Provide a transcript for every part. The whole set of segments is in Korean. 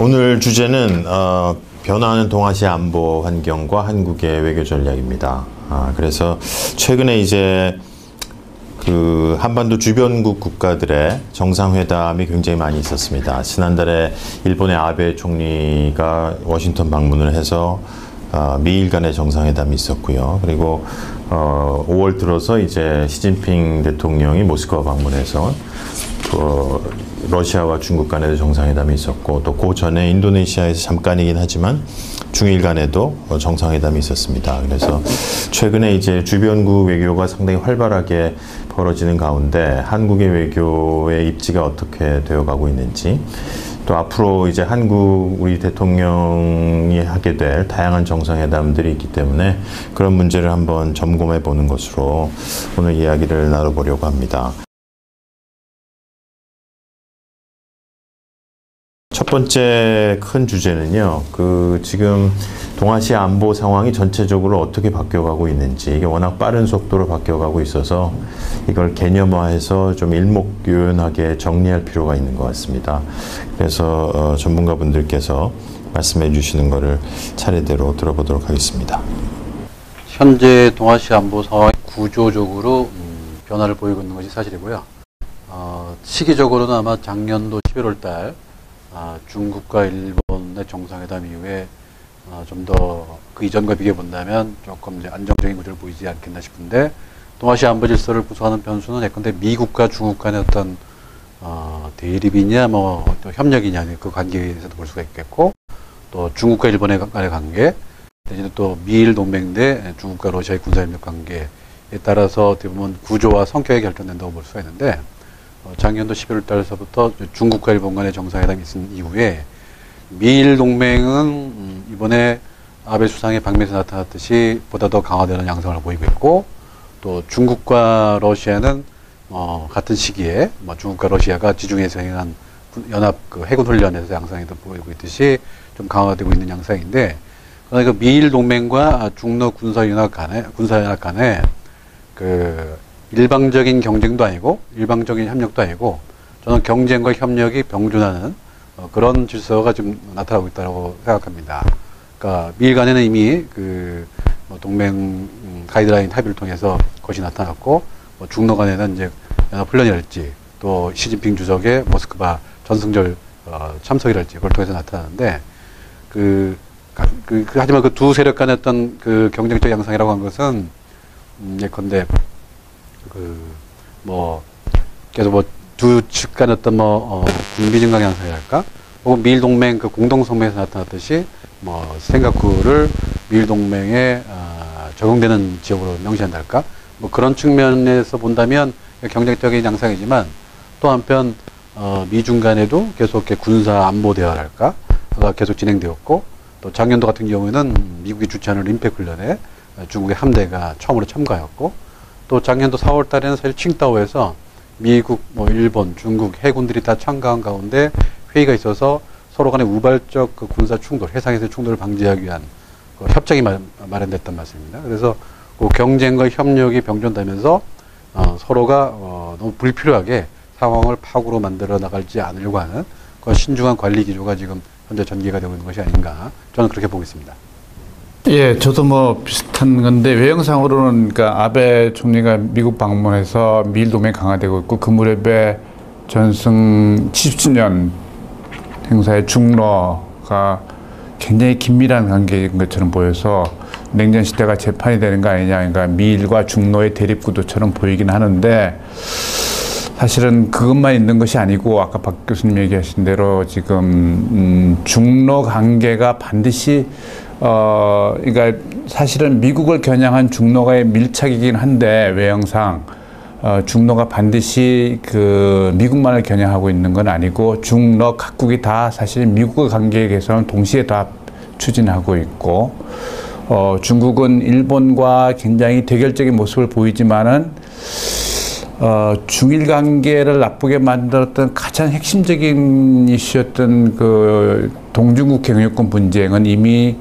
오늘 주제는 변화하는 동아시아 안보 환경과 한국의 외교 전략입니다. 그래서 최근에 이제 그 한반도 주변국 국가들의 정상회담이 굉장히 많이 있었습니다. 지난달에 일본의 아베 총리가 워싱턴 방문을 해서 미일 간의 정상회담이 있었고요. 그리고 5월 들어서 이제 시진핑 대통령이 모스크바 방문해서 러시아와 중국 간에도 정상회담이 있었고, 또 그 전에 인도네시아에서 잠깐이긴 하지만 중일 간에도 정상회담이 있었습니다. 그래서 최근에 이제 주변국 외교가 상당히 활발하게 벌어지는 가운데 한국의 외교의 입지가 어떻게 되어가고 있는지, 또 앞으로 이제 한국 우리 대통령이 하게 될 다양한 정상회담들이 있기 때문에 그런 문제를 한번 점검해 보는 것으로 오늘 이야기를 나눠보려고 합니다. 첫 번째 큰 주제는요, 지금 동아시아 안보 상황이 전체적으로 어떻게 바뀌어가고 있는지, 이게 워낙 빠른 속도로 바뀌어가고 있어서 이걸 개념화해서 좀 일목요연하게 정리할 필요가 있는 것 같습니다. 그래서 전문가분들께서 말씀해 주시는 것을 차례대로 들어보도록 하겠습니다. 현재 동아시아 안보 상황이 구조적으로 변화를 보이고 있는 것이 사실이고요. 시기적으로는 아마 작년도 11월 달 중국과 일본의 정상회담 이후에 좀 더 그 이전과 비교해 본다면 조금 이제 안정적인 구조를 보이지 않겠나 싶은데, 동아시아 안보 질서를 구성하는 변수는 예컨대 미국과 중국 간의 어떤 대립이냐 또 협력이냐, 그 관계에서도 볼 수가 있겠고, 또 중국과 일본의 간의 관계, 내지는 또 미일 동맹 대 중국과 러시아의 군사협력 관계에 따라서 어떻게 보면 구조와 성격이 결정된다고 볼 수가 있는데, 작년도 11월 달서부터 중국과 일본 간의 정상회담이 있은 이후에 미일 동맹은 이번에 아베 수상의 방미에서 나타났듯이 보다 더 강화되는 양상을 보이고 있고, 또 중국과 러시아는 같은 시기에 중국과 러시아가 지중해에서 행한 연합 해군 훈련에서 양상이 더 보이고 있듯이 좀 강화되고 있는 양상인데, 그러니까 미일 동맹과 중러 군사연합 간에 일방적인 경쟁도 아니고 일방적인 협력도 아니고, 저는 경쟁과 협력이 병존하는 그런 질서가 좀 나타나고 있다고 생각합니다. 그러니까 미일 간에는 이미 동맹 가이드라인 합의를 통해서 그것이 나타났고, 중러 간에는 이제 연합훈련이랄지 또 시진핑 주석의 모스크바 전승절 참석이랄지 그걸 통해서 나타나는데, 하지만 그 두 세력 간의 어떤 경쟁적 양상이라고 한 것은 예컨대 계속 두 측 간 어떤 군비 증강 양상이랄까, 혹은 미일 동맹 공동 성명에서 나타났듯이 싱가포르를 미일 동맹에 적용되는 지역으로 명시한달까, 그런 측면에서 본다면 경쟁적인 양상이지만, 또 한편 미중 간에도 계속 군사 안보 대화랄까 가 계속 진행되었고, 또 작년도 같은 경우에는 미국이 주최하는 림팩 훈련에 중국의 함대가 처음으로 참가했고, 또 작년도 4월 달에는 사실 칭다오에서 미국, 일본, 중국 해군들이 다 참가한 가운데 회의가 있어서 서로 간의 우발적 군사 충돌, 해상에서의 충돌을 방지하기 위한 협정이 마련됐단 말씀입니다. 그래서 경쟁과 협력이 병존되면서 서로가 너무 불필요하게 상황을 파고로 만들어 나갈지 않으려고 하는 그런 신중한 관리 기조가 지금 현재 전개가 되고 있는 것이 아닌가, 저는 그렇게 보고 있습니다. 예, 저도 비슷한 건데, 외형상으로는 그러니까 아베 총리가 미국 방문해서 미일 동맹 강화되고 있고, 그 무렵에 전승 70주년 행사의 중러가 굉장히 긴밀한 관계인 것처럼 보여서 냉전 시대가 재판이 되는 거 아니냐, 그러니까 미일과 중러의 대립 구도처럼 보이긴 하는데, 사실은 그것만 있는 것이 아니고, 아까 박 교수님 얘기하신 대로 지금 중러 관계가 반드시 그러니까 사실은 미국을 겨냥한 중러가의 밀착이긴 한데, 외형상 중러가 반드시 미국만을 겨냥하고 있는 건 아니고, 중러 각국이 다 사실 미국의 관계에 대해서는 동시에 다 추진하고 있고, 중국은 일본과 굉장히 대결적인 모습을 보이지만은 중일 관계를 나쁘게 만들었던 가장 핵심적인 이슈였던 동중국 경유권 분쟁은 이미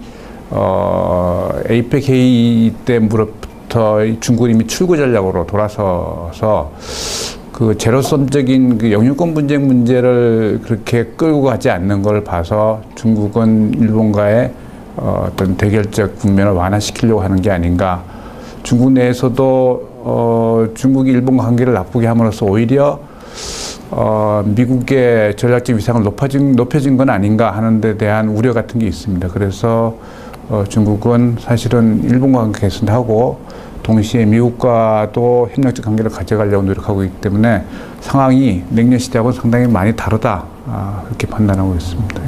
에이펙 회의 때부터 중국은 이미 출구 전략으로 돌아서서 그 제로섬적인 그 영유권 분쟁 문제를 그렇게 끌고 가지 않는 걸 봐서 중국은 일본과의 어떤 대결적 국면을 완화시키려고 하는 게 아닌가. 중국 내에서도 중국이 일본 관계를 나쁘게 함으로써 오히려 미국의 전략적 위상을 높여진 건 아닌가 하는 데 대한 우려 같은 게 있습니다. 그래서 중국은 사실은 일본과 관계 개선하고 동시에 미국과도 협력적 관계를 가져가려고 노력하고 있기 때문에 상황이 냉전 시대하고는 상당히 많이 다르다, 그렇게 판단하고 있습니다.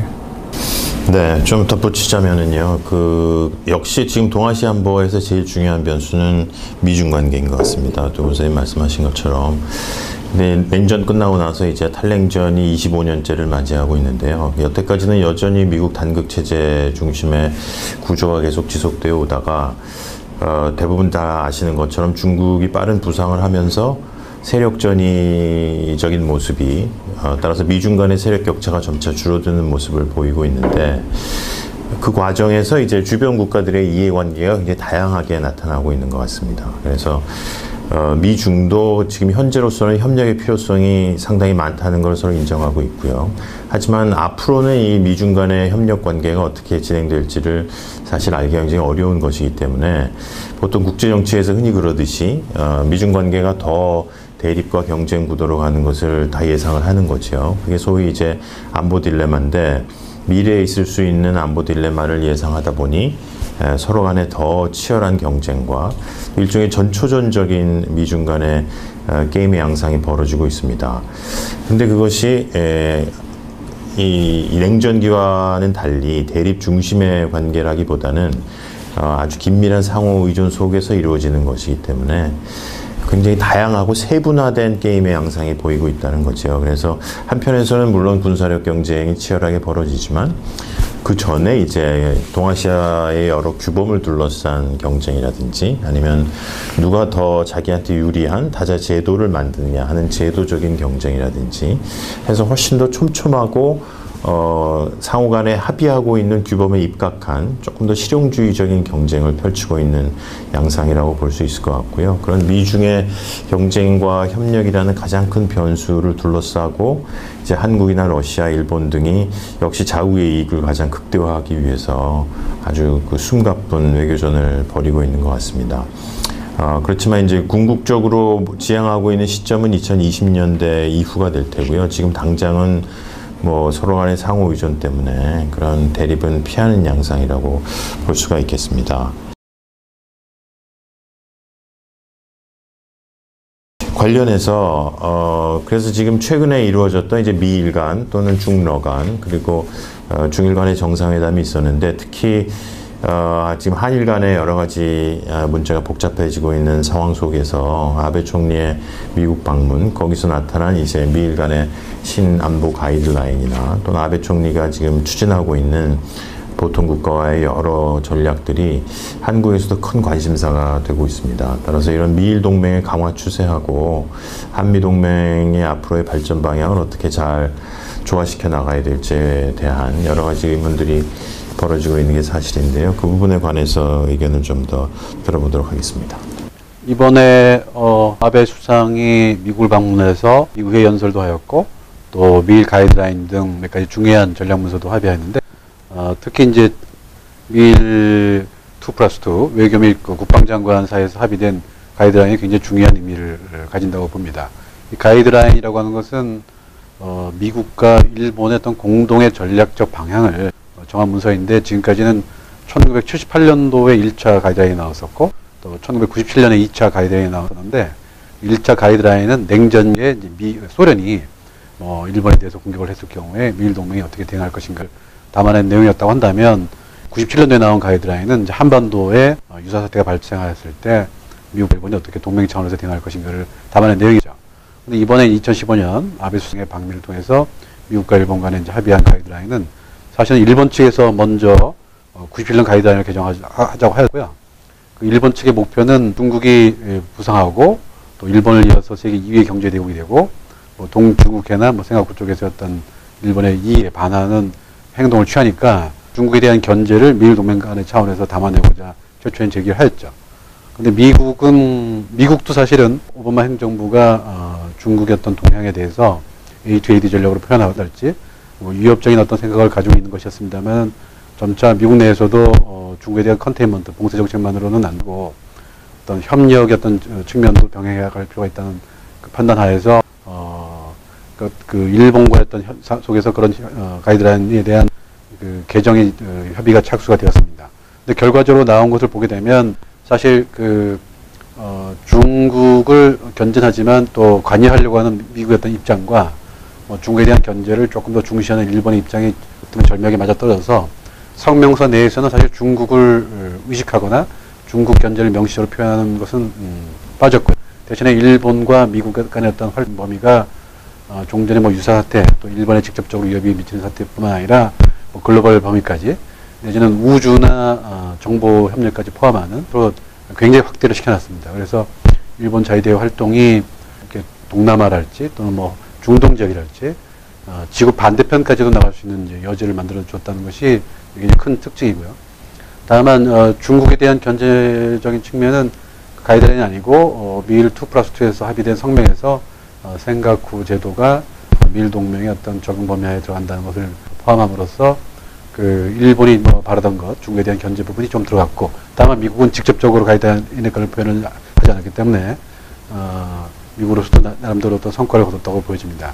네, 좀 덧붙이자면은요, 역시 지금 동아시아 안보에서 제일 중요한 변수는 미중 관계인 것 같습니다. 또 선생님 말씀하신 것처럼. 네, 냉전 끝나고 나서 이제 탈냉전이 25년째를 맞이하고 있는데요. 여태까지는 여전히 미국 단극 체제 중심의 구조가 계속 지속되어 오다가 대부분 다 아시는 것처럼 중국이 빠른 부상을 하면서 세력 전이적인 모습이 따라서 미중 간의 세력 격차가 점차 줄어드는 모습을 보이고 있는데 그 과정에서 이제 주변 국가들의 이해관계가 굉장히 다양하게 나타나고 있는 것 같습니다. 그래서 미중도 지금 현재로서는 협력의 필요성이 상당히 많다는 걸 서로 인정하고 있고요. 하지만 앞으로는 이 미중 간의 협력 관계가 어떻게 진행될지를 사실 알기가 굉장히 어려운 것이기 때문에 보통 국제정치에서 흔히 그러듯이 미중 관계가 더 대립과 경쟁 구도로 가는 것을 다 예상을 하는 거죠. 그게 소위 이제 안보 딜레마인데 미래에 있을 수 있는 안보 딜레마를 예상하다 보니 서로 간에 더 치열한 경쟁과 일종의 전초전적인 미중 간의 게임의 양상이 벌어지고 있습니다. 근데 그것이 이 냉전기와는 달리 대립 중심의 관계라기보다는 아주 긴밀한 상호 의존 속에서 이루어지는 것이기 때문에 굉장히 다양하고 세분화된 게임의 양상이 보이고 있다는 거죠. 그래서 한편에서는 물론 군사력 경쟁이 치열하게 벌어지지만 그 전에 이제 동아시아의 여러 규범을 둘러싼 경쟁이라든지 아니면 누가 더 자기한테 유리한 다자 제도를 만드느냐 하는 제도적인 경쟁이라든지 해서 훨씬 더 촘촘하고 상호 간에 합의하고 있는 규범에 입각한 조금 더 실용주의적인 경쟁을 펼치고 있는 양상이라고 볼 수 있을 것 같고요. 그런 미중의 경쟁과 협력이라는 가장 큰 변수를 둘러싸고 이제 한국이나 러시아, 일본 등이 역시 자국의 이익을 가장 극대화하기 위해서 아주 그 숨가쁜 외교전을 벌이고 있는 것 같습니다. 그렇지만 이제 궁극적으로 지향하고 있는 시점은 2020년대 이후가 될 테고요. 지금 당장은 뭐 서로 간의 상호 의존 때문에 그런 대립은 피하는 양상이라고 볼 수가 있겠습니다. 관련해서 그래서 지금 최근에 이루어졌던 이제 미일 간 또는 중러 간 그리고 중일 간의 정상회담이 있었는데 특히 지금 한일 간의 여러 가지 문제가 복잡해지고 있는 상황 속에서 아베 총리의 미국 방문, 거기서 나타난 이제 미일 간의 신안보 가이드라인이나 또는 아베 총리가 지금 추진하고 있는 보통 국가와의 여러 전략들이 한국에서도 큰 관심사가 되고 있습니다. 따라서 이런 미일 동맹의 강화 추세하고 한미 동맹의 앞으로의 발전 방향을 어떻게 잘 조화시켜 나가야 될지에 대한 여러 가지 의문들이 벌어지고 있는 게 사실인데요. 그 부분에 관해서 의견을 좀 더 들어보도록 하겠습니다. 이번에 아베 수상이 미국을 방문해서 의회 연설도 하였고 또 미일 가이드라인 등 몇 가지 중요한 전략 문서도 합의했는데 특히 이제 미일 2+2 외교 및 국방장관 사이에서 합의된 가이드라인이 굉장히 중요한 의미를 가진다고 봅니다. 이 가이드라인이라고 하는 것은 미국과 일본의 어떤 공동의 전략적 방향을 정한 문서인데 지금까지는 1978년도에 1차 가이드라인이 나왔었고 또 1997년에 2차 가이드라인이 나왔었는데 1차 가이드라인은 냉전에 소련이 일본에 대해서 공격을 했을 경우에 미일 동맹이 어떻게 대응할 것인가를 담아낸 내용이었다고 한다면 97년도에 나온 가이드라인은 이제 한반도에 유사 사태가 발생하였을 때 미국, 일본이 어떻게 동맹 차원에서 대응할 것인가를 담아낸 내용이죠. 근데 이번에 2015년 아베 수상의 방미를 통해서 미국과 일본 간에 이제 합의한 가이드라인은 사실은 일본 측에서 먼저 97년 가이드라인을 개정하자고 하였고요. 그 일본 측의 목표는 중국이 부상하고 또 일본을 이어서 세계 2위의 경제대국이 되고 뭐 동중국해나 뭐 싱가포르 쪽에서 어떤 일본의 이익에 반하는 행동을 취하니까 중국에 대한 견제를 미일 동맹 간의 차원에서 담아내고자 최초엔 제기를 하였죠. 근데 미국도 사실은 오바마 행정부가 중국의 어떤 동향에 대해서 A2AD 전략으로 표현하달지 뭐 위협적인 어떤 생각을 가지고 있는 것이었습니다만 점차 미국 내에서도 중국에 대한 컨테인먼트, 봉쇄 정책만으로는 안 되고 어떤 협력의 어떤 측면도 병행해야 할 필요가 있다는 그 판단하에서 그 일본과의 어떤 속에서 그런 가이드라인에 대한 그 개정이 협의가 착수가 되었습니다. 근데 결과적으로 나온 것을 보게 되면 사실 중국을 견제하지만 또 관여하려고 하는 미국의 어떤 입장과 중국에 대한 견제를 조금 더 중시하는 일본의 입장이 절묘하게 맞아떨어져서 성명서 내에서는 사실 중국을 의식하거나 중국 견제를 명시적으로 표현하는 것은 빠졌고요. 대신에 일본과 미국 간의 어떤 활동 범위가 종전의 유사 사태, 또 일본에 직접적으로 위협이 미치는 사태뿐만 아니라 글로벌 범위까지 내지는 우주나 정보 협력까지 포함하는 또 굉장히 확대를 시켜놨습니다. 그래서 일본 자위대 활동이 이렇게 동남아랄지 또는 중동 지역이랄지 지구 반대편까지도 나갈 수 있는 이제 여지를 만들어 줬다는 것이 굉장히 큰 특징이고요. 다만 중국에 대한 견제적인 측면은 가이드라인이 아니고 미일 2+2에서 합의된 성명에서 생가쿠 제도가 미일 동맹의 어떤 적용 범위에 들어간다는 것을 포함함으로써 그 일본이 바라던 것, 중국에 대한 견제 부분이 좀 들어갔고, 다만 미국은 직접적으로 가이드라인의 그런 표현을 하지 않았기 때문에 미국으로서도 나름대로 어떤 성과를 거뒀다고 보여집니다.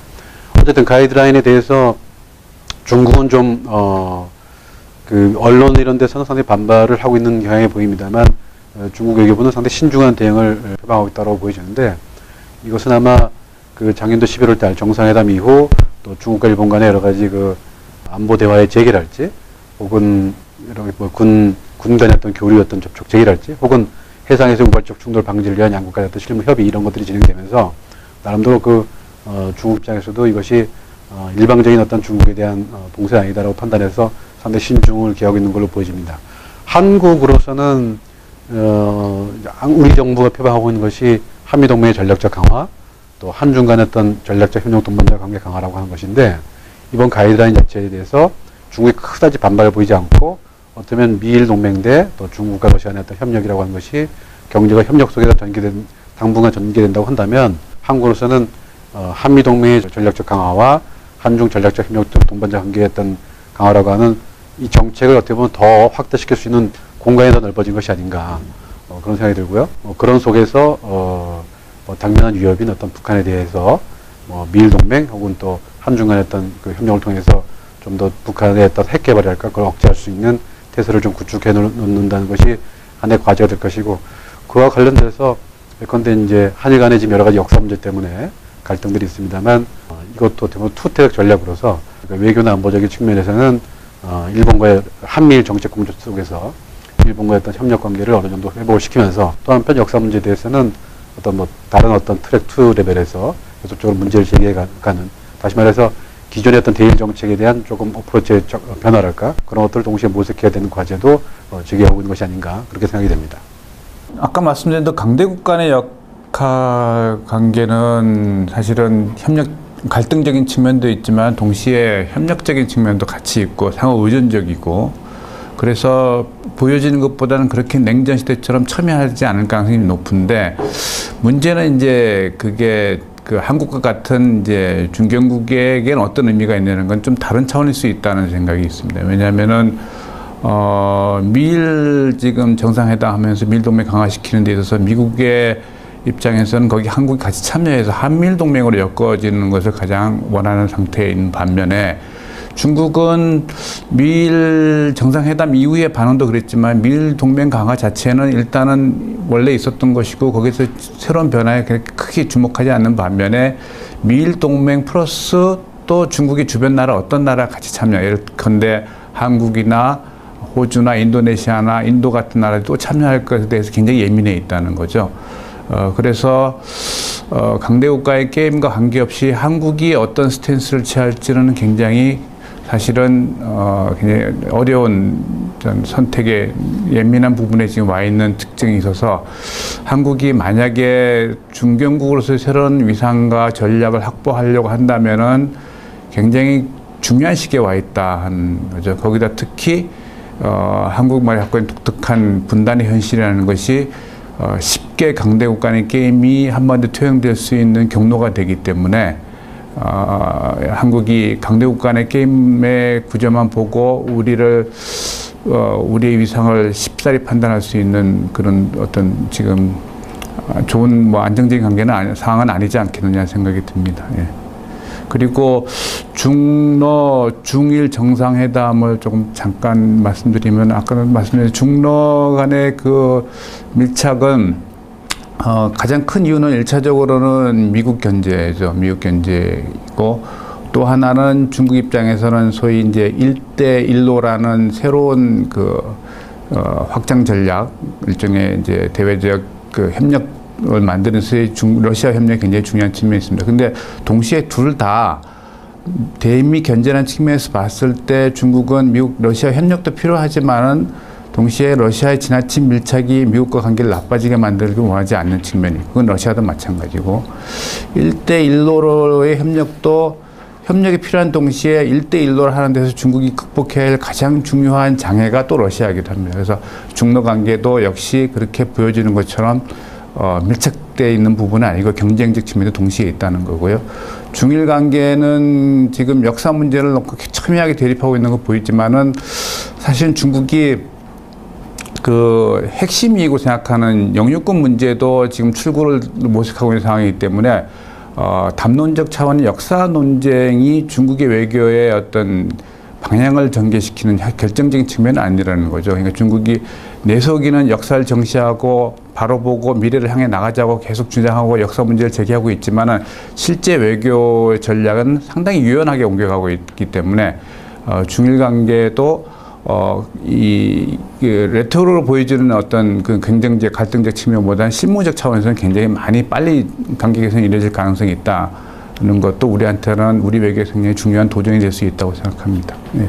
어쨌든 가이드라인에 대해서 중국은 좀 그 언론 이런 데서는 상당히 반발을 하고 있는 경향이 보입니다만 중국 외교부는 상당히 신중한 대응을 표방하고 있다고 보여지는데, 이것은 아마 그 작년도 11월 달 정상회담 이후 또 중국과 일본 간의 여러 가지 그 안보 대화의 재개랄지, 혹은 이렇게 군 간의 어떤 교류였던 접촉 재개랄지, 혹은 해상에서 우발적 충돌 방지를 위한 양국 간의 어떤 실무 협의 이런 것들이 진행되면서 나름대로 중국 입장에서도 이것이 일방적인 어떤 중국에 대한 봉쇄 아니다라고 판단해서 상당히 신중을 기하고 있는 걸로 보여집니다. 한국으로서는 우리 정부가 표방하고 있는 것이 한미동맹의 전략적 강화, 또 한중 간의 어떤 전략적 협력 동반자 관계 강화라고 하는 것인데, 이번 가이드라인 자체에 대해서 중국이 그다지 반발을 보이지 않고 어쩌면 미일 동맹 대 또 중국과 러시아 간의 어떤 협력이라고 하는 것이 경제가 협력 속에서 당분간 전개된다고 한다면 한국으로서는 한미 동맹의 전략적 강화와 한중 전략적 협력 동반자 관계의 어떤 강화라고 하는 이 정책을 어떻게 보면 더 확대시킬 수 있는 공간이 더 넓어진 것이 아닌가 그런 생각이 들고요. 그런 속에서 당면한 위협인 어떤 북한에 대해서 미일 동맹 혹은 또 한중 간의 어떤 그 협력을 통해서 좀 더 북한의 어떤 핵 개발이랄까 그걸 억제할 수 있는 태세를 좀 구축해 놓는다는 것이 하나의 과제가 될 것이고, 그와 관련돼서 예컨대 이제 한일 간의 지금 여러 가지 역사 문제 때문에 갈등들이 있습니다만 이것도 어떻게 보면 투태적 전략으로서 그러니까 외교나 안보적인 측면에서는 일본과의 한미일 정책 공조 속에서 일본과의 어떤 협력 관계를 어느 정도 회복을 시키면서, 또 한편 역사 문제에 대해서는 어떤 다른 어떤 트랙 2 레벨에서 계속적으로 문제를 제기해가는, 다시 말해서 기존의 어떤 대일 정책에 대한 조금 어프로치의 변화랄까 그런 것들을 동시에 모색해야 되는 과제도 제기하고 있는 것이 아닌가 그렇게 생각이 됩니다. 아까 말씀드린 또 강대국 간의 역할 관계는 사실은 갈등적인 측면도 있지만 동시에 협력적인 측면도 같이 있고 상호 의존적이고, 그래서 보여지는 것보다는 그렇게 냉전 시대처럼 첨예하지 않을 가능성이 높은데, 문제는 이제 그게 그 한국과 같은 이제 중견국에게는 어떤 의미가 있냐는 건 좀 다른 차원일 수 있다는 생각이 있습니다. 왜냐하면은 미일 지금 정상회담 하면서 미일 동맹 강화시키는 데 있어서 미국의 입장에서는 거기 한국이 같이 참여해서 한미일 동맹으로 엮어지는 것을 가장 원하는 상태에 있는 반면에, 중국은 미일 정상회담 이후의 반응도 그랬지만 미일 동맹 강화 자체는 일단은 원래 있었던 것이고 거기서 새로운 변화에 크게 주목하지 않는 반면에 미일 동맹 플러스 또 중국의 주변 나라 어떤 나라 같이 참여, 예컨대 한국이나 호주나 인도네시아나 인도 같은 나라도 참여할 것에 대해서 굉장히 예민해 있다는 거죠. 그래서 강대국과의 게임과 관계없이 한국이 어떤 스탠스를 취할지는 굉장히 사실은 굉장히 어려운 선택의 예민한 부분에 지금 와 있는 특징이 있어서, 한국이 만약에 중견국으로서 새로운 위상과 전략을 확보하려고 한다면은 굉장히 중요한 시기에 와 있다 하는 거죠. 거기다 특히 한국말이 갖고 있는 독특한 분단의 현실이라는 것이 쉽게 쉽게 강대국 간의 게임이 한반도 투영될 수 있는 경로가 되기 때문에 한국이 강대국 간의 게임의 구조만 보고 우리의 위상을 쉽사리 판단할 수 있는 그런 어떤 지금 좋은 뭐 안정적인 관계는 상황은 아니지 않겠느냐 생각이 듭니다. 예. 그리고 중일 정상회담을 조금 잠깐 말씀드리면 아까는 말씀드린 중러 간의 그 밀착은 가장 큰 이유는 일차적으로는 미국 견제죠. 미국 견제이고 또 하나는 중국 입장에서는 소위 이제 1대1로라는 새로운 그 확장 전략 일종의 이제 대외적 그 협력을 만드는 수의 러시아 협력이 굉장히 중요한 측면이 있습니다. 근데 동시에 둘 다 대미 견제라는 측면에서 봤을 때 중국은 미국 러시아 협력도 필요하지만은 동시에 러시아의 지나친 밀착이 미국과 관계를 나빠지게 만들기 원하지 않는 측면이 그건 러시아도 마찬가지고 1대1로의 협력이 필요한 동시에 1대1로 하는 데서 중국이 극복해야 할 가장 중요한 장애가 또 러시아이기도 합니다. 그래서 중러 관계도 역시 그렇게 보여지는 것처럼 밀착되어 있는 부분은 아니고 경쟁적 측면도 동시에 있다는 거고요. 중일 관계는 지금 역사 문제를 놓고 첨예하게 대립하고 있는 거 보이지만은 사실 중국이 그 핵심이고 생각하는 영유권 문제도 지금 출구를 모색하고 있는 상황이기 때문에 담론적 차원의 역사 논쟁이 중국의 외교의 어떤 방향을 전개시키는 결정적인 측면은 아니라는 거죠. 그러니까 중국이 내속이는 역사를 정시하고 바로 보고 미래를 향해 나가자고 계속 주장하고 역사 문제를 제기하고 있지만은 실제 외교 전략은 상당히 유연하게 옮겨가고 있기 때문에 중일 관계도 레토르로 보여지는 어떤 그 경쟁적, 갈등적 측면보다는 실무적 차원에서는 굉장히 많이 빨리 관계 개선이 이루어질 가능성이 있다는 것도 우리한테는 우리 외교에 굉장히 중요한 도전이 될 수 있다고 생각합니다. 네.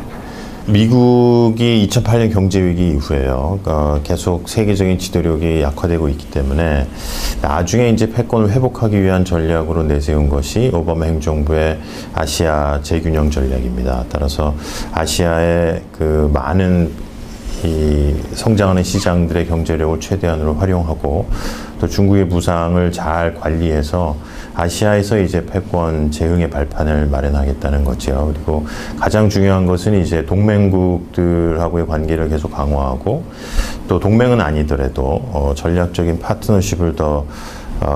미국이 2008년 경제위기 이후에요. 계속 세계적인 지도력이 약화되고 있기 때문에 나중에 이제 패권을 회복하기 위한 전략으로 내세운 것이 오바마 행정부의 아시아 재균형 전략입니다. 따라서 아시아의 그 많은 이 성장하는 시장들의 경제력을 최대한으로 활용하고 또 중국의 부상을 잘 관리해서 아시아에서 이제 패권 재흥의 발판을 마련하겠다는 거죠. 그리고 가장 중요한 것은 이제 동맹국들하고의 관계를 계속 강화하고 또 동맹은 아니더라도 전략적인 파트너십을 더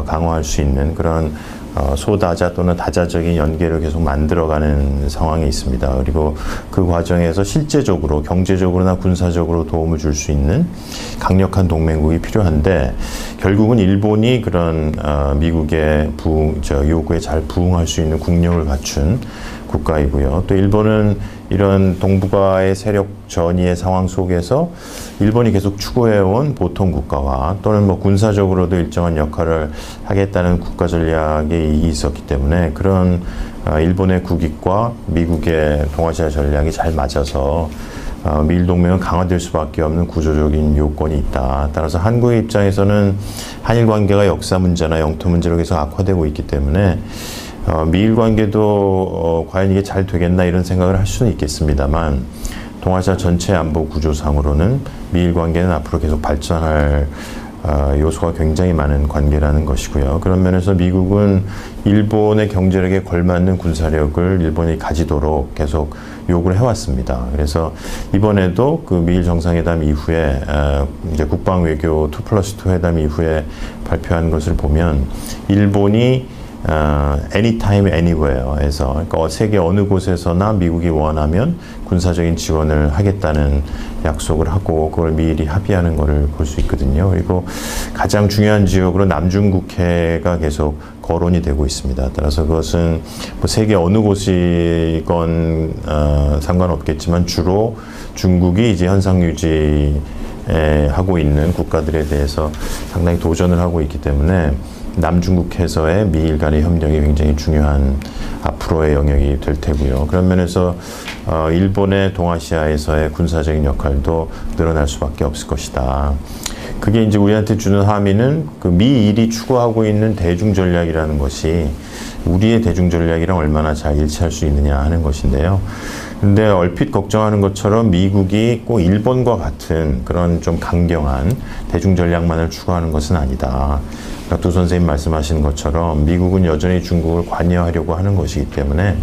강화할 수 있는 그런 소다자 또는 다자적인 연계를 계속 만들어가는 상황이 있습니다. 그리고 그 과정에서 실제적으로 경제적으로나 군사적으로 도움을 줄 수 있는 강력한 동맹국이 필요한데 결국은 일본이 그런 미국의 요구에 잘 부응할 수 있는 국력을 갖춘 국가이고요. 또 일본은 이런 동북아의 세력 전이의 상황 속에서 일본이 계속 추구해온 보통 국가와 또는 뭐 군사적으로도 일정한 역할을 하겠다는 국가 전략에 있었기 때문에 그런 일본의 국익과 미국의 동아시아 전략이 잘 맞아서 미일 동맹은 강화될 수밖에 없는 구조적인 요건이 있다. 따라서 한국의 입장에서는 한일 관계가 역사 문제나 영토 문제로 계속 악화되고 있기 때문에 미일 관계도 과연 이게 잘 되겠나 이런 생각을 할 수는 있겠습니다만 동아시아 전체 안보 구조상으로는 미일 관계는 앞으로 계속 발전할 요소가 굉장히 많은 관계라는 것이고요. 그런 면에서 미국은 일본의 경제력에 걸맞는 군사력을 일본이 가지도록 계속 요구를 해왔습니다. 그래서 이번에도 그 미일 정상회담 이후에 이제 국방외교 2+2 회담 이후에 발표한 것을 보면 일본이 anytime, anywhere에서 그러니까 세계 어느 곳에서나 미국이 원하면 군사적인 지원을 하겠다는 약속을 하고 그걸 미일이 합의하는 것을 볼 수 있거든요. 그리고 가장 중요한 지역으로 남중국해가 계속 거론이 되고 있습니다. 따라서 그것은 뭐 세계 어느 곳이건 상관없겠지만 주로 중국이 이제 현상 유지 하고 있는 국가들에 대해서 상당히 도전을 하고 있기 때문에 남중국해에서의 미일 간의 협력이 굉장히 중요한 앞으로의 영역이 될 테고요. 그런 면에서 일본의 동아시아에서의 군사적인 역할도 늘어날 수밖에 없을 것이다. 그게 이제 우리한테 주는 함의는 그 미일이 추구하고 있는 대중 전략이라는 것이 우리의 대중 전략이랑 얼마나 잘 일치할 수 있느냐 하는 것인데요. 근데 얼핏 걱정하는 것처럼 미국이 꼭 일본과 같은 그런 좀 강경한 대중 전략만을 추구하는 것은 아니다. 두 선생님 말씀하신 것처럼 미국은 여전히 중국을 관여하려고 하는 것이기 때문에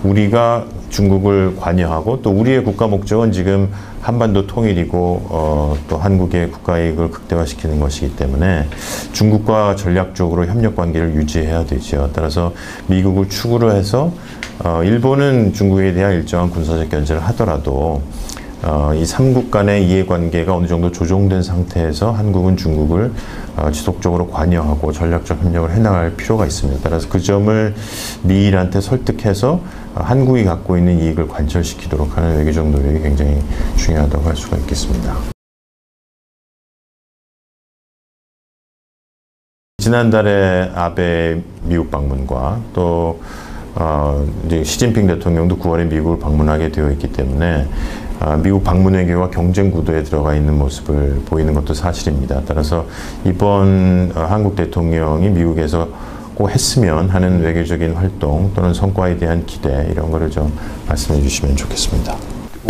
우리가 중국을 관여하고 또 우리의 국가 목적은 지금 한반도 통일이고 또 한국의 국가 이익을 극대화시키는 것이기 때문에 중국과 전략적으로 협력 관계를 유지해야 되죠. 따라서 미국을 축으로 해서 일본은 중국에 대한 일정한 군사적 견제를 하더라도 이 삼국 간의 이해관계가 어느 정도 조정된 상태에서 한국은 중국을 지속적으로 관여하고 전략적 협력을 해나갈 필요가 있습니다. 따라서 그 점을 미일한테 설득해서 한국이 갖고 있는 이익을 관철시키도록 하는 외교적 노력이 굉장히 중요하다고 할 수가 있겠습니다. 지난달에 아베 미국 방문과 또 이제 시진핑 대통령도 9월에 미국을 방문하게 되어 있기 때문에 미국 방문 외교가 경쟁 구도에 들어가 있는 모습을 보이는 것도 사실입니다. 따라서 이번 한국 대통령이 미국에서 꼭 했으면 하는 외교적인 활동 또는 성과에 대한 기대 이런 거를 좀 말씀해 주시면 좋겠습니다.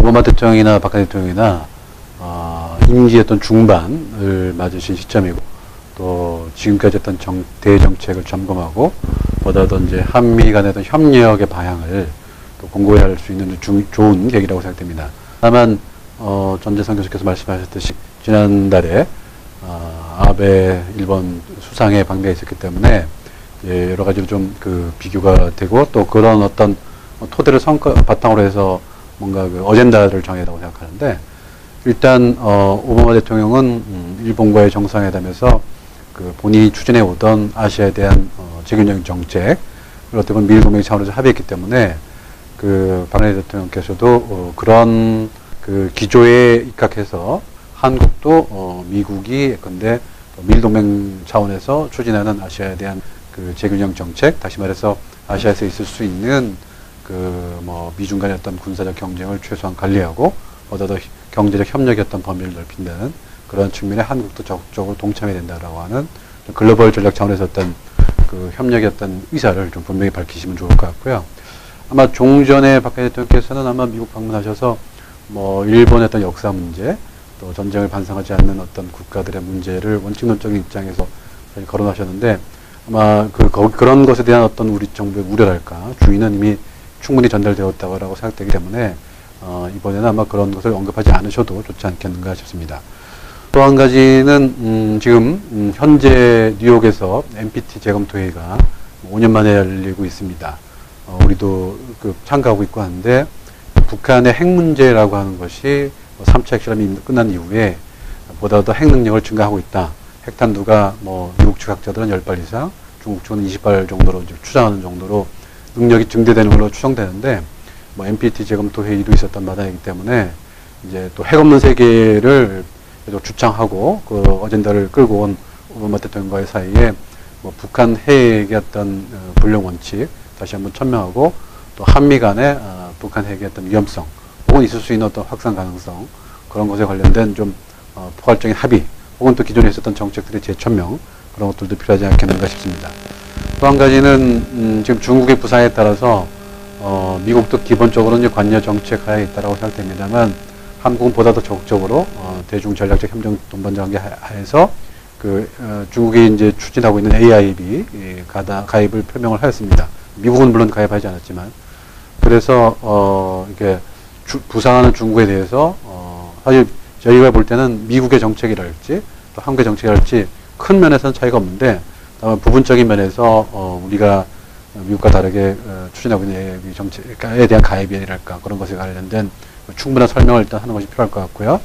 오바마 대통령이나 박근혜 대통령이나 임기 어떤 중반을 맞으신 시점이고 또 지금까지 어떤 대정책을 점검하고 보다 더 이제 한미 간의 어떤 협력의 방향을 또 공고히 할 수 있는 좋은 계기라고 생각됩니다. 다만 전재성 교수께서 말씀하셨듯이 지난달에 아베 일본 수상에 방미해 있었기 때문에 여러 가지로 좀 그 비교가 되고 또 그런 어떤 토대를 바탕으로 해서 뭔가 그 어젠다를 정해야 한다고 생각하는데 일단 오바마 대통령은 일본과의 정상회담에서 그 본인이 추진해 오던 아시아에 대한 재균형 정책 그리고 어떻게 보면 미일 동맹 차원에서 합의했기 때문에 그 박근혜 대통령께서도 그런 그 기조에 입각해서 한국도 미국이 근데 미일 동맹 차원에서 추진하는 아시아에 대한 그 재균형 정책, 다시 말해서 아시아에서 있을 수 있는 그 뭐 미중 간의 어떤 군사적 경쟁을 최소한 관리하고 보다 더 경제적 협력의 어떤 범위를 넓힌다는 그런 측면에 한국도 적극적으로 동참해야 된다라고 하는 글로벌 전략 차원에서 어떤 그 협력의 어떤 의사를 좀 분명히 밝히시면 좋을 것 같고요. 아마 종전에 박근혜 대통령께서는 아마 미국 방문하셔서 뭐 일본의 어떤 역사 문제, 또 전쟁을 반성하지 않는 어떤 국가들의 문제를 원칙론적인 입장에서 사실 거론하셨는데 아마 그런 것에 대한 어떤 우리 정부의 우려랄까 주의는 이미 충분히 전달되었다고 생각되기 때문에 이번에는 아마 그런 것을 언급하지 않으셔도 좋지 않겠는가 싶습니다. 또 한 가지는 지금 현재 뉴욕에서 NPT 재검토회의가 5년 만에 열리고 있습니다. 우리도 참가하고 있고 하는데 북한의 핵 문제라고 하는 것이 3차 핵실험이 끝난 이후에 보다 더 핵 능력을 증가하고 있다. 핵탄두가 뭐 미국 측 학자들은 10발 이상, 중국 측은 20발 정도로 추정하는 정도로 능력이 증대되는 걸로 추정되는데 뭐 NPT 재검토 회의도 있었던 마당이기 때문에 이제 또 핵 없는 세계를 주창하고 그 어젠다를 끌고 온 오바마 대통령과의 사이에 뭐 북한 핵의 어떤 불용 원칙 다시 한번 천명하고 또 한미 간의 북한 핵의 어떤 위험성 혹은 있을 수 있는 어떤 확산 가능성 그런 것에 관련된 좀 포괄적인 합의 혹은 또 기존에 있었던 정책들의 재천명 그런 것들도 필요하지 않겠는가 싶습니다. 또 한 가지는 지금 중국의 부상에 따라서 미국도 기본적으로는 관여 정책 하에 있다고 생각됩니다만 한국은 보다 더 적극적으로 대중 전략적 협력 동반관계 하에서 중국이 이제 추진하고 있는 AIB 가입을 표명을 하였습니다. 미국은 물론 가입하지 않았지만 그래서 이게 부상하는 중국에 대해서 사실 저희가 볼 때는 미국의 정책이랄지 또 한국의 정책이랄지 큰 면에서는 차이가 없는데 다만 부분적인 면에서 우리가 미국과 다르게 추진하고 있는 AIB 정책에 대한 가입이랄까 그런 것에 관련된 충분한 설명을 일단 하는 것이 필요할 것 같고요.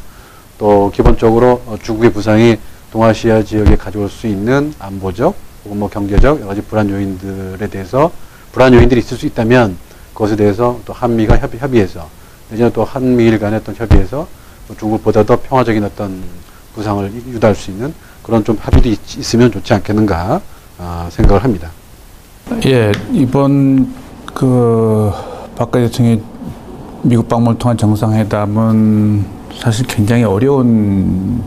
또 기본적으로 중국의 부상이 동아시아 지역에 가져올 수 있는 안보적 혹은 뭐 경제적 여러 가지 불안 요인들에 대해서 불안 요인들이 있을 수 있다면 그것에 대해서 또 한미가 협의해서 내지는 또 한미일 간의 어떤 협의에서 중국보다 더 평화적인 어떤 부상을 유도할 수 있는 그런 좀 합의도 있으면 좋지 않겠는가 생각을 합니다. 예, 이번 박근혜 대통령이 미국 방문을 통한 정상회담은 사실 굉장히 어려운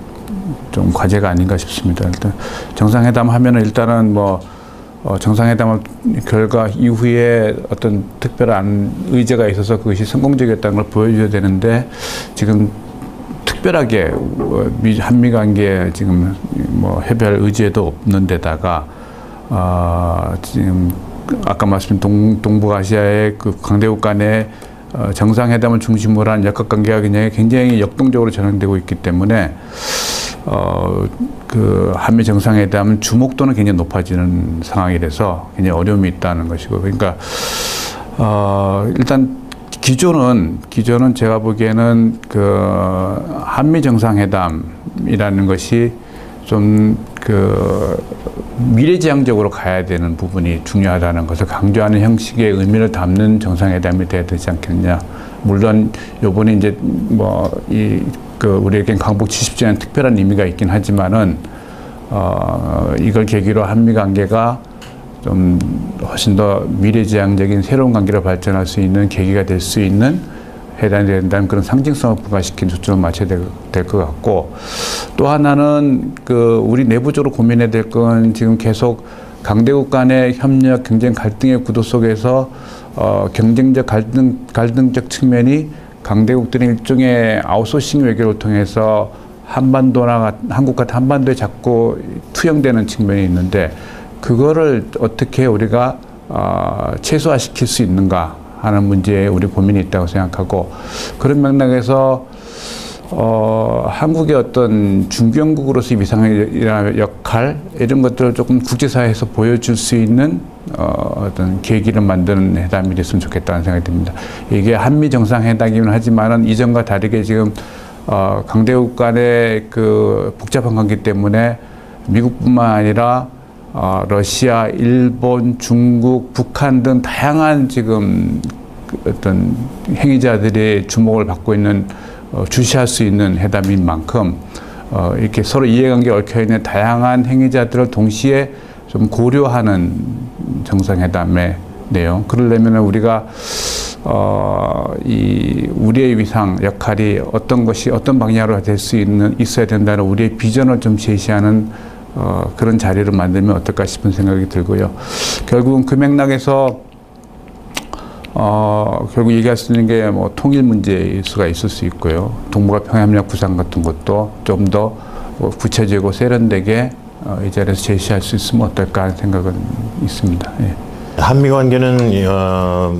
좀 과제가 아닌가 싶습니다. 일단 정상회담 하면은 일단은 뭐 정상회담 결과 이후에 어떤 특별한 의제가 있어서 그것이 성공적이었다는 걸 보여줘야 되는데 지금 특별하게 한미 관계 지금 뭐 협의할 의지도 없는 데다가 지금 아까 말씀드린 동북아시아의 그 강대국 간의 정상회담을 중심으로 한 역학관계가 굉장히 역동적으로 전환되고 있기 때문에 그 한미 정상회담 주목도는 굉장히 높아지는 상황이라서 굉장히 어려움이 있다는 것이고, 그러니까 일단 기조는 제가 보기에는 그 한미 정상회담이라는 것이 좀 그 미래지향적으로 가야 되는 부분이 중요하다는 것을 강조하는 형식의 의미를 담는 정상회담이 돼야 되지 않겠냐. 물론 요번에 이제 뭐 그 우리에겐 광복 70주년 특별한 의미가 있긴 하지만은 이걸 계기로 한미 관계가 좀 훨씬 더 미래지향적인 새로운 관계로 발전할 수 있는 계기가 될 수 있는 회담이 된다는 그런 상징성을 부과시킨 초점을 맞춰야 될 것 같고, 또 하나는 그 우리 내부적으로 고민해야 될 건 지금 계속 강대국 간의 협력, 경쟁, 갈등의 구도 속에서 경쟁적 갈등적 측면이 강대국들의 일종의 아웃소싱 외교를 통해서 한국 같은 한반도에 자꾸 투영되는 측면이 있는데, 그거를 어떻게 우리가 최소화시킬 수 있는가 하는 문제에 우리 고민이 있다고 생각하고, 그런 맥락에서 한국의 어떤 중견국으로서의 위상이나 역할 이런 것들을 조금 국제사회에서 보여줄 수 있는 어떤 계기를 만드는 회담이 됐으면 좋겠다는 생각이 듭니다. 이게 한미 정상회담이긴 하지만은 이전과 다르게 지금 강대국 간의 그 복잡한 관계 때문에 미국뿐만 아니라 러시아, 일본, 중국, 북한 등 다양한 지금 어떤 행위자들의 주목을 받고 있는 주시할 수 있는 회담인 만큼 이렇게 서로 이해관계에 얽혀있는 다양한 행위자들을 동시에 좀 고려하는 정상회담의 내용. 그러려면 우리가 우리의 위상, 역할이 어떤 것이 어떤 방향으로 될 수 있어야 된다는 우리의 비전을 좀 제시하는 그런 자리를 만들면 어떨까 싶은 생각이 들고요. 결국은 그 맥락에서 결국 얘기할 수 있는 게 뭐 통일 문제일 수가 있을 수 있고요. 동북아 평화협력 구상 같은 것도 좀 더 구체적이고 세련되게 이 자리에서 제시할 수 있으면 어떨까 하는 생각은 있습니다. 예. 한미 관계는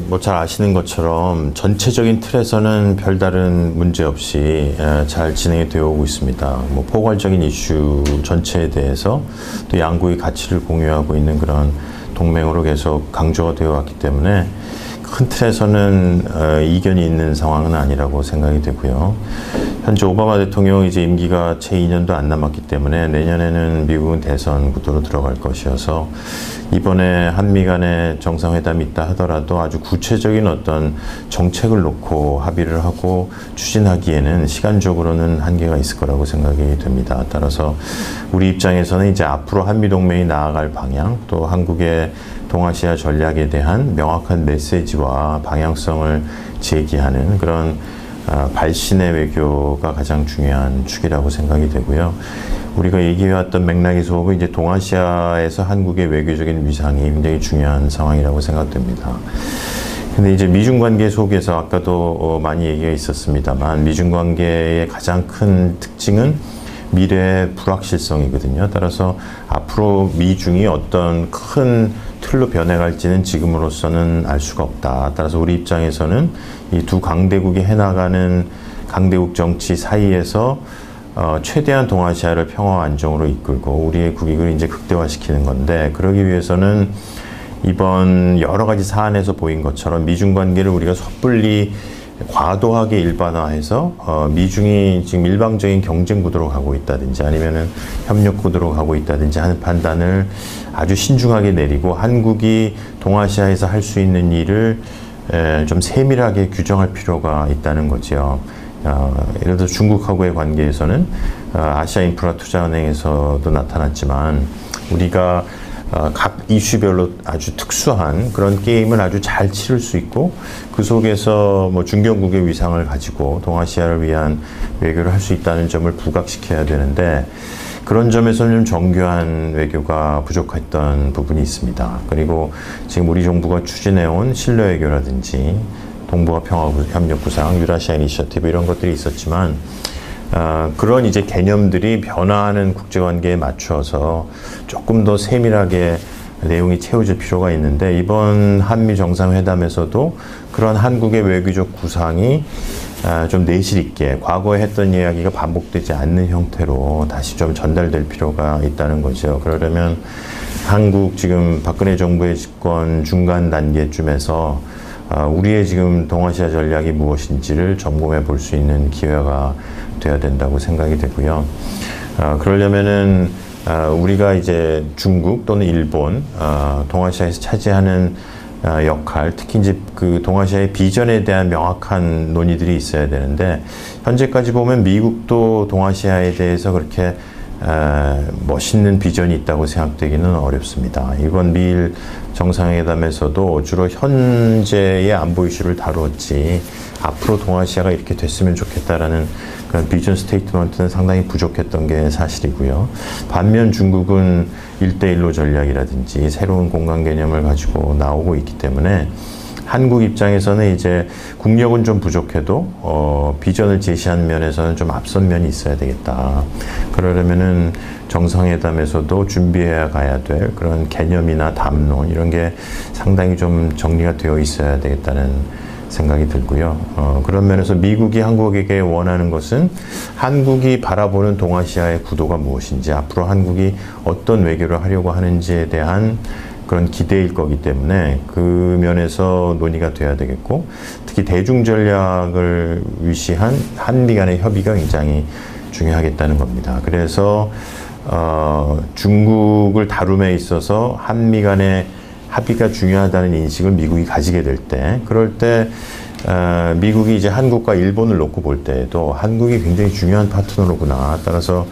뭐 잘 아시는 것처럼 전체적인 틀에서는 별다른 문제 없이 잘 진행이 되어 오고 있습니다. 뭐 포괄적인 이슈 전체에 대해서 또 양국이 가치를 공유하고 있는 그런 동맹으로 계속 강조가 되어 왔기 때문에 큰 틀에서는 이견이 있는 상황은 아니라고 생각이 되고요. 현재 오바마 대통령 이제 임기가 채 2년도 안 남았기 때문에 내년에는 미국은 대선 구도로 들어갈 것이어서 이번에 한미 간의 정상회담이 있다 하더라도 아주 구체적인 어떤 정책을 놓고 합의를 하고 추진하기에는 시간적으로는 한계가 있을 거라고 생각이 됩니다. 따라서 우리 입장에서는 이제 앞으로 한미 동맹이 나아갈 방향, 또 한국의 동아시아 전략에 대한 명확한 메시지와 방향성을 제기하는 그런 발신의 외교가 가장 중요한 축이라고 생각이 되고요. 우리가 얘기해왔던 맥락에서 보면 이제 동아시아에서 한국의 외교적인 위상이 굉장히 중요한 상황이라고 생각됩니다. 근데 이제 미중 관계 속에서 아까도 많이 얘기가 있었습니다만 미중 관계의 가장 큰 특징은 미래의 불확실성이거든요. 따라서 앞으로 미중이 어떤 큰 틀로 변해갈지는 지금으로서는 알 수가 없다. 따라서 우리 입장에서는 이 두 강대국이 해나가는 강대국 정치 사이에서 최대한 동아시아를 평화와 안정으로 이끌고 우리의 국익을 이제 극대화시키는 건데, 그러기 위해서는 이번 여러 가지 사안에서 보인 것처럼 미중 관계를 우리가 섣불리 과도하게 일반화해서 미중이 지금 일방적인 경쟁 구도로 가고 있다든지 아니면은 협력 구도로 가고 있다든지 하는 판단을 아주 신중하게 내리고 한국이 동아시아에서 할 수 있는 일을 좀 세밀하게 규정할 필요가 있다는 거죠. 예를 들어 중국하고의 관계에서는 아시아 인프라 투자은행에서도 나타났지만 우리가 각 이슈별로 아주 특수한 그런 게임을 아주 잘 치를 수 있고 그 속에서 뭐 중견국의 위상을 가지고 동아시아를 위한 외교를 할 수 있다는 점을 부각시켜야 되는데, 그런 점에서는 좀 정교한 외교가 부족했던 부분이 있습니다. 그리고 지금 우리 정부가 추진해온 신뢰 외교라든지 동북아 평화협력구상, 유라시아 이니셔티브 이런 것들이 있었지만 그런 이제 개념들이 변화하는 국제관계에 맞춰서 조금 더 세밀하게 내용이 채워질 필요가 있는데 이번 한미 정상회담에서도 그런 한국의 외교적 구상이 좀 내실 있게 과거에 했던 이야기가 반복되지 않는 형태로 다시 좀 전달될 필요가 있다는 거죠. 그러려면 한국 지금 박근혜 정부의 집권 중간 단계쯤에서 우리의 지금 동아시아 전략이 무엇인지를 점검해 볼 수 있는 기회가 돼야 된다고 생각이 되고요. 그러려면은 우리가 이제 중국 또는 일본, 동아시아에서 차지하는 역할, 특히 이제 그 동아시아의 비전에 대한 명확한 논의들이 있어야 되는데 현재까지 보면 미국도 동아시아에 대해서 그렇게 멋있는 비전이 있다고 생각되기는 어렵습니다. 이번 미일 정상회담에서도 주로 현재의 안보 이슈를 다루었지 앞으로 동아시아가 이렇게 됐으면 좋겠다라는 그런 비전 스테이트먼트는 상당히 부족했던 게 사실이고요. 반면 중국은 1대1로 전략이라든지 새로운 공간 개념을 가지고 나오고 있기 때문에 한국 입장에서는 이제 국력은 좀 부족해도 비전을 제시하는 면에서는 좀 앞선 면이 있어야 되겠다. 그러려면은 정상회담에서도 준비해야 가야 될 그런 개념이나 담론 이런 게 상당히 좀 정리가 되어 있어야 되겠다는 생각이 들고요. 그런 면에서 미국이 한국에게 원하는 것은 한국이 바라보는 동아시아의 구도가 무엇인지 앞으로 한국이 어떤 외교를 하려고 하는지에 대한 그런 기대일 거기 때문에 그 면에서 논의가 돼야 되겠고 특히 대중 전략을 위시한 한미 간의 협의가 굉장히 중요하겠다는 겁니다. 그래서 중국을 다룸에 있어서 한미 간의 합의가 중요하다는 인식을 미국이 가지게 될 때, 그럴 때 미국이 이제 한국과 일본을 놓고 볼 때에도 한국이 굉장히 중요한 파트너로구나. 따라서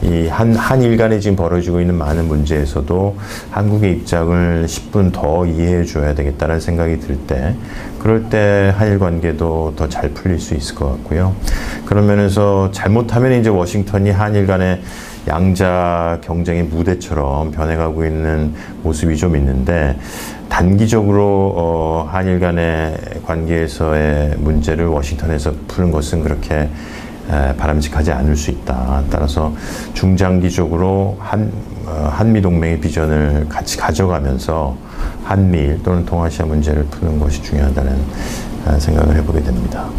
이 한일 간에 지금 벌어지고 있는 많은 문제에서도 한국의 입장을 10분 더 이해해 줘야 되겠다는 생각이 들 때, 그럴 때 한일 관계도 더 잘 풀릴 수 있을 것 같고요. 그런 면에서 잘못하면 이제 워싱턴이 한일 간의 양자 경쟁의 무대처럼 변해가고 있는 모습이 좀 있는데 단기적으로 한일 간의 관계에서의 문제를 워싱턴에서 푸는 것은 그렇게 바람직하지 않을 수 있다. 따라서 중장기적으로 한미 동맹의 비전을 같이 가져가면서 한미일 또는 동아시아 문제를 푸는 것이 중요하다는 생각을 해보게 됩니다.